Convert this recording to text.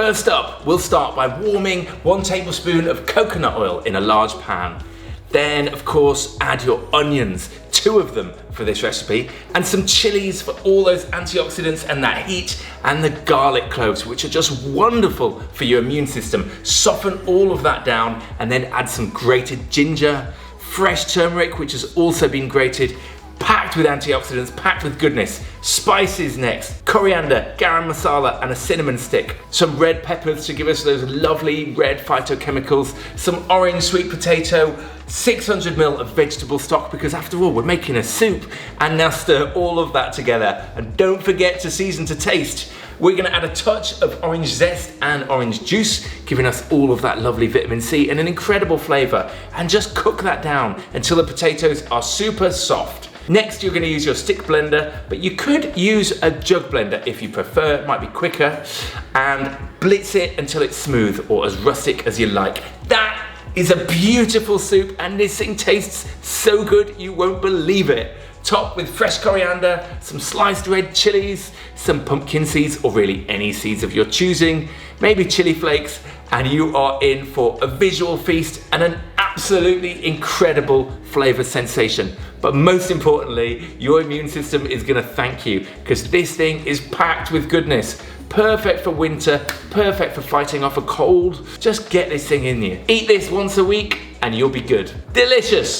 First up, we'll start by warming 1 tablespoon of coconut oil in a large pan. Then, of course, add your onions, 2 of them for this recipe, and some chilies for all those antioxidants and that heat, and the garlic cloves, which are just wonderful for your immune system. Soften all of that down, and then add some grated ginger, fresh turmeric, which has also been grated, packed with antioxidants, packed with goodness. Spices next, coriander, garam masala, and a cinnamon stick. Some red peppers to give us those lovely red phytochemicals. Some orange sweet potato, 600 ml of vegetable stock, because after all, we're making a soup. And now stir all of that together. And don't forget to season to taste. We're gonna add a touch of orange zest and orange juice, giving us all of that lovely vitamin C and an incredible flavor. And just cook that down until the potatoes are super soft. Next, you're gonna use your stick blender, but you could use a jug blender if you prefer, it might be quicker, and blitz it until it's smooth or as rustic as you like. That is a beautiful soup, and this thing tastes so good you won't believe it. Top with fresh coriander, some sliced red chilies, some pumpkin seeds, or really any seeds of your choosing, maybe chili flakes, and you are in for a visual feast and an absolutely incredible flavor sensation. But most importantly, your immune system is gonna thank you, because this thing is packed with goodness. Perfect for winter, perfect for fighting off a cold. Just get this thing in you. Eat this once a week and you'll be good. Delicious.